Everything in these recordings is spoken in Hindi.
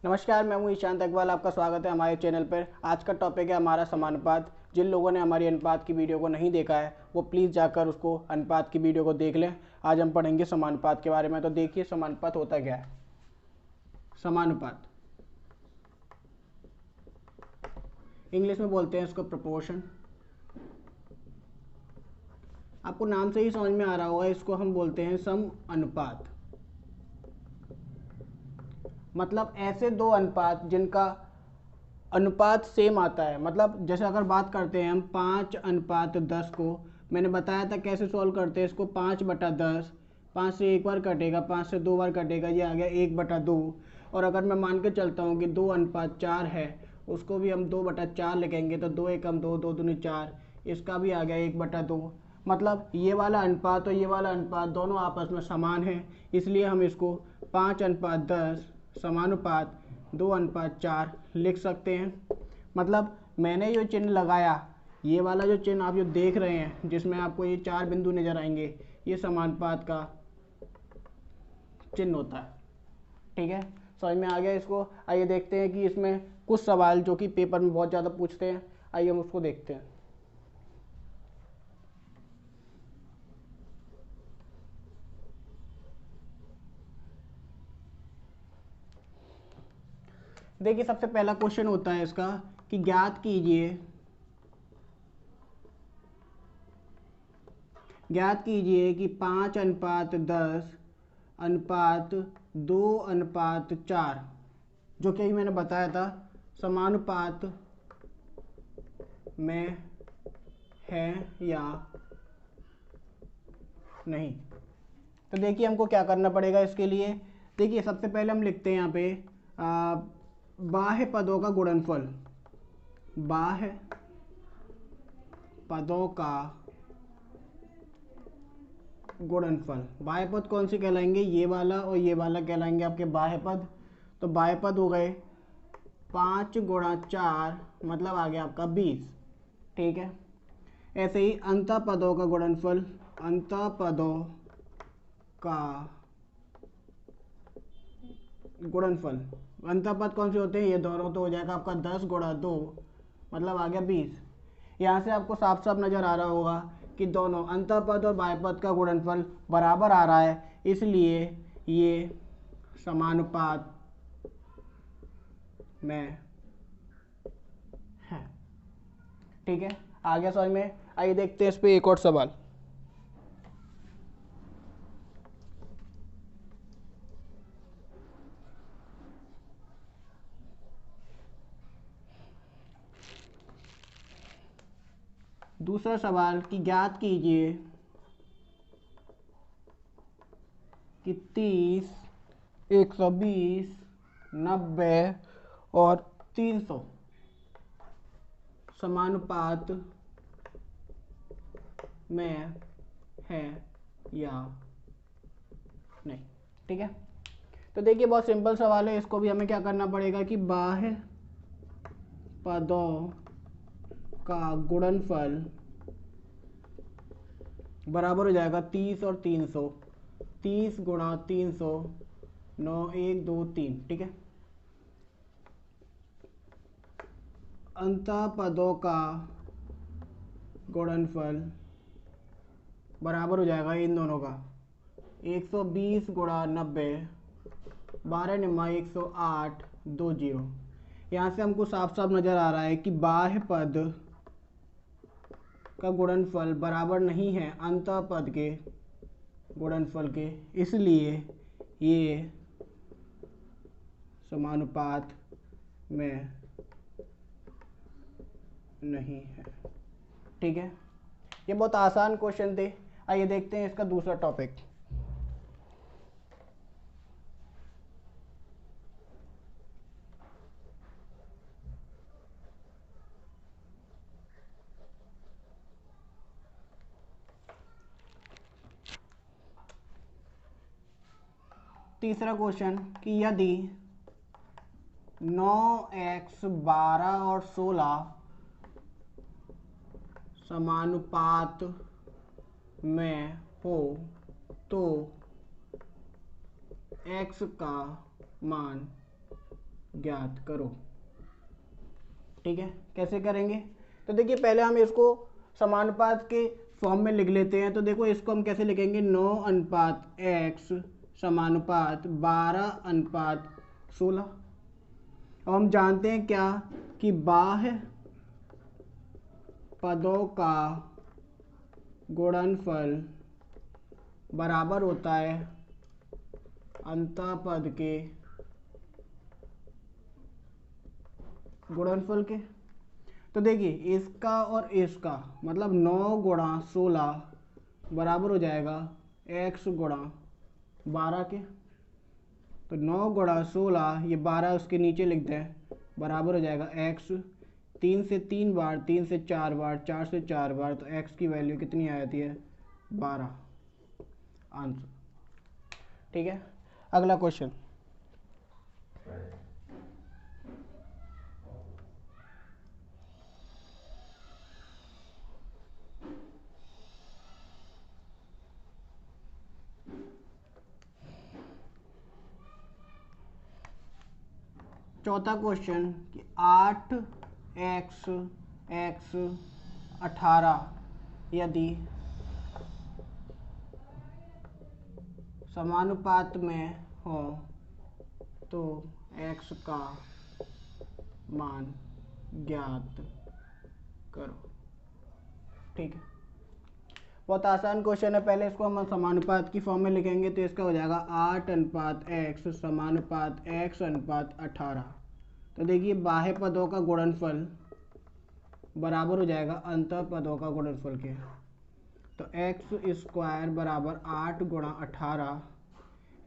नमस्कार, मैं हूं ईशांत अग्रवाल। आपका स्वागत है हमारे चैनल पर। आज का टॉपिक है हमारा समानुपात। जिन लोगों ने हमारी अनुपात की वीडियो को नहीं देखा है वो प्लीज़ जाकर उसको अनुपात की वीडियो को देख लें। आज हम पढ़ेंगे समानुपात के बारे में। तो देखिए समानुपात होता क्या है। समानुपात इंग्लिश में बोलते हैं इसको प्रोपोर्शन। आपको नाम से ही समझ में आ रहा होगा, इसको हम बोलते हैं सम अनुपात। मतलब ऐसे दो अनुपात जिनका अनुपात सेम आता है। मतलब जैसे अगर बात करते हैं हम 5:10 को, मैंने बताया था कैसे सॉल्व करते हैं इसको। 5/10, 5 से एक बार कटेगा, 5 से दो बार कटेगा, ये आ गया 1/2। और अगर मैं मान के चलता हूँ कि 2:4 है, उसको भी हम 2/4 लिखेंगे तो 2 एकम 2, 2 दूनी 4, इसका भी आ गया 1/2। मतलब ये वाला अनुपात और ये वाला अनुपात दोनों आपस में समान है, इसलिए हम इसको 5:10 समानुपात 2:4 लिख सकते हैं। मतलब मैंने जो चिन्ह लगाया, ये वाला जो चिन्ह आप जो देख रहे हैं जिसमें आपको ये 4 बिंदु नजर आएंगे, ये समानुपात का चिन्ह होता है। ठीक है, समझ में आ गया इसको। आइए देखते हैं कि इसमें कुछ सवाल जो कि पेपर में बहुत ज़्यादा पूछते हैं, आइए हम उसको देखते हैं। देखिए सबसे पहला क्वेश्चन होता है इसका कि ज्ञात कीजिए कि 5:10:2:4 जो कि मैंने बताया था समानुपात में है या नहीं। तो देखिए हमको क्या करना पड़ेगा इसके लिए। देखिए सबसे पहले हम लिखते हैं यहाँ पे बाह्य पदों का गुणनफल। बाह्य पदों का गुणनफल। बाह्य पद कौन से कहलाएंगे? ये वाला और ये वाला कहलाएंगे आपके बाह्य पद। तो बाह्य पद हो गए 5 × 4 मतलब आ गया आपका 20। ठीक है, ऐसे ही अंतः पदों का गुणनफल। अंतः पदों का गुणनफल, अंतः पद कौन से होते हैं? ये दोनों। तो हो जाएगा आपका 10 × 2 मतलब आ गया 20। यहाँ से आपको साफ साफ नजर आ रहा होगा कि दोनों अंतः पद और बाह्य पद का गुणनफल बराबर आ रहा है, इसलिए ये समानुपात में है। ठीक है, आ गया समझ में। आइए देखते हैं इस पे एक और सवाल। दूसरा सवाल कि ज्ञात कीजिए कि 30, 120, 90 और 300 समानुपात में है या नहीं। ठीक है, तो देखिए बहुत सिंपल सवाल है। इसको भी हमें क्या करना पड़ेगा कि बाह्य पदों का गुणनफल बराबर हो जाएगा 30 और 300। 30 × 300 9, 1, 2, 3। ठीक है, अंतः पदों का गुणनफल बराबर हो जाएगा इन दोनों का 120 × 90, 12 निम्मा 108, 2 0। यहाँ से हमको साफ साफ नजर आ रहा है कि बाह्य पद का गुणनफल बराबर नहीं है अंतः पद के गुणनफल के, इसलिए ये समानुपात में नहीं है। ठीक है, ये बहुत आसान क्वेश्चन थे। आइए देखते हैं इसका दूसरा टॉपिक। तीसरा क्वेश्चन कि यदि 9x 12 और 16 समानुपात में हो तो x का मान ज्ञात करो। ठीक है, कैसे करेंगे? तो देखिए पहले हम इसको समानुपात के फॉर्म में लिख लेते हैं। तो देखो इसको हम कैसे लिखेंगे, 9:x समानुपात 12:16। अब हम जानते हैं क्या कि बाह्य पदों का गुणनफल बराबर होता है अंतःपद के गुणनफल के। तो देखिए इसका और इसका मतलब 9 गुणा 16 बराबर हो जाएगा x गुणा 12 के। तो 9 गुणा 16, ये 12 उसके नीचे लिख दें, बराबर हो जाएगा x। 3 से 3 बार, 3 से 4 बार, 4 से 4 बार, तो x की वैल्यू कितनी आ जाती है, 12 आंसर। ठीक है, अगला क्वेश्चन। चौथा क्वेश्चन कि 8x 18 यदि समानुपात में हो तो x का मान ज्ञात करो। ठीक है, बहुत आसान क्वेश्चन है। पहले इसको हम समानुपात की फॉर्म में लिखेंगे, तो इसका हो जाएगा 8:x समानुपात x:18। तो देखिए बाह्य पदों का गुणनफल बराबर हो जाएगा अंतः पदों का गुणनफल के। तो x² बराबर 8 गुणा 18,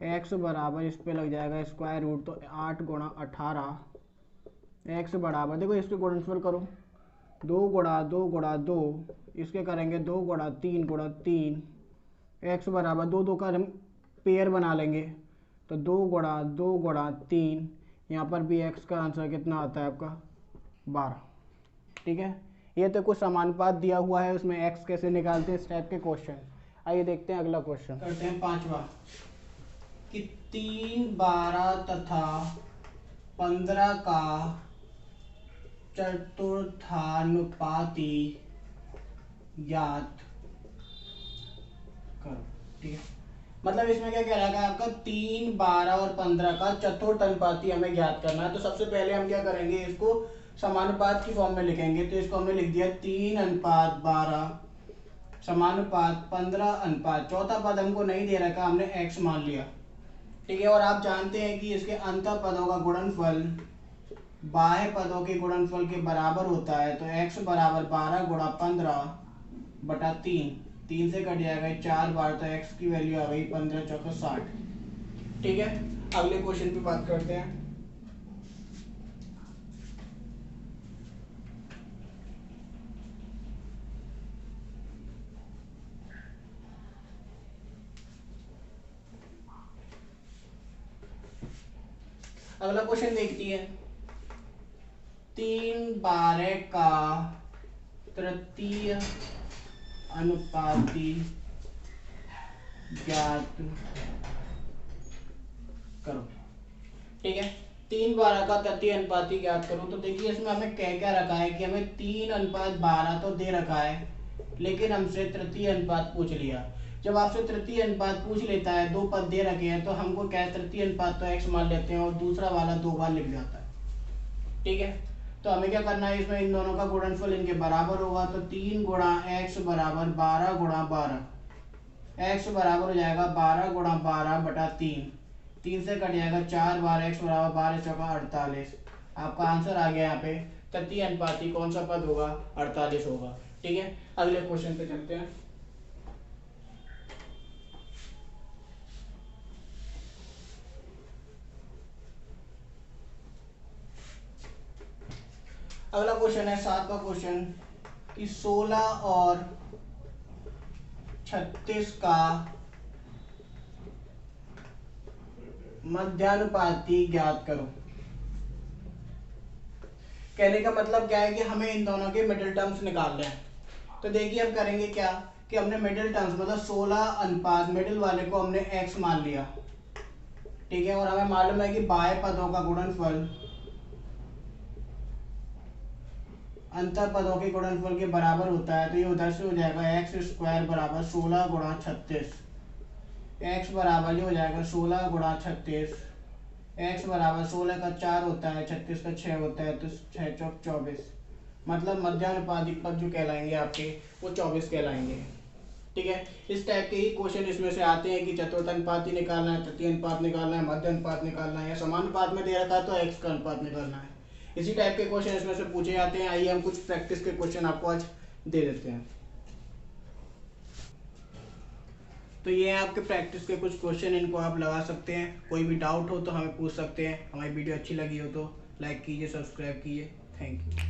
x बराबर इस पे लग जाएगा स्क्वायर रूट, तो 8 गुणा 18, x बराबर देखो इसके गुणनफल करो, 2 गुणा 2 गुणा 2, इसके करेंगे 2 गुणा 3 गुणा 3, x बराबर 2 2 का हम पेयर बना लेंगे, तो 2 गुणा 2 गुणा 3, यहाँ पर भी x का आंसर कितना आता है आपका, 12। ठीक है, ये तो कुछ समानुपात दिया हुआ है, उसमें x कैसे निकालते हैं इस टाइप के क्वेश्चन। आइए देखते हैं अगला क्वेश्चन करते हैं, पांचवा कि 3, 12 तथा 15 का चतुर्थानुपाती ज्ञात करो। ठीक है, मतलब इसमें क्या कह रहा है आपका, 3, 12 और 15 का चतुर्थ अनुपाती हमें ज्ञात करना है। तो सबसे पहले हम क्या करेंगे, इसको समानुपात की फॉर्म में लिखेंगे। तो इसको हमने लिख दिया 3:12 समानुपात 15 चौथा पद हमको नहीं दे रखा, हमने x मान लिया। ठीक है, और आप जानते हैं कि इसके अंतः पदों का गुणनफल बाह्य पदों के गुणनफल के बराबर होता है। तो x बराबर 12 गुणा 15/3, 3 से कट जाएगा 4 बार, तो x की वैल्यू आ गई 15 चौका 60। ठीक है, अगले क्वेश्चन पे बात करते हैं। अगला क्वेश्चन देखती है, 3/12 का तृतीय अनुपाती ज्ञात करो। ठीक है, 3/12 का तृतीय अनुपाती ज्ञात करो। तो देखिए इसमें हमें क्या रखा है कि हमें 3:12 तो दे रखा है, लेकिन हमसे तृतीय अनुपात पूछ लिया। जब आपसे तृतीय अनुपात पूछ लेता है, 2 पद दे रखे हैं, तो हमको क्या है, तृतीय अनुपात तो x मान लेते हैं और दूसरा वाला 2 बार लिख जाता है। ठीक है, तो हमें क्या करना है, इसमें इन दोनों का गुणनफल इनके बराबर होगा। तो 3 गुणा x बराबर 12 गुणा 12, x बराबर हो जाएगा 12 गुणा 12/3, 3 से कट जाएगा 4 बार, x बराबर 12 चौका 48। आपका आंसर आ गया यहाँ पे तृतीय अनुपाती कौन सा पद होगा, 48 होगा। ठीक है, अगले क्वेश्चन पे चलते हैं। अगला क्वेश्चन है 7वां क्वेश्चन कि 16 और 36 का मध्यानुपाती ज्ञात करो। कहने का मतलब क्या है कि हमें इन दोनों के मिडिल टर्म्स निकालने हैं। तो देखिए हम करेंगे क्या कि हमने मिडिल टर्म्स मतलब 16 अनुपात मिडिल वाले को हमने x मान लिया। ठीक है, और हमें मालूम है कि बाह्य पदों का गुणनफल अंतर पदों के गुणनफल के बराबर होता है, तो ये उधर से हो जाएगा एक्स स्क्वायर बराबर 16 गुणा 36। एक्स बराबर ये हो जाएगा 16 गुणा 36। एक्स बराबर 16 का 4 होता है, 36 का 6 होता है, तो 6 चौक 24। मतलब मध्यानुपातिक पद जो कहलाएंगे आपके वो 24 कहलाएंगे। ठीक है, इस टाइप के ही क्वेश्चन इसमें से आते हैं कि चतुर्थ अनुपात निकालना है, तृतीय अनुपात निकालना है, मध्य अनुपात निकालना है, या समानुपात में दे रखा है तो एक्स का अनुपात निकालना है। इसी टाइप के क्वेश्चन इसमें से पूछे जाते हैं। आइए हम कुछ प्रैक्टिस के क्वेश्चन आपको आज दे देते हैं। तो ये हैं आपके प्रैक्टिस के कुछ क्वेश्चन, इनको आप लगा सकते हैं। कोई भी डाउट हो तो हमें पूछ सकते हैं। हमारी वीडियो अच्छी लगी हो तो लाइक कीजिए, सब्सक्राइब कीजिए। Thank you.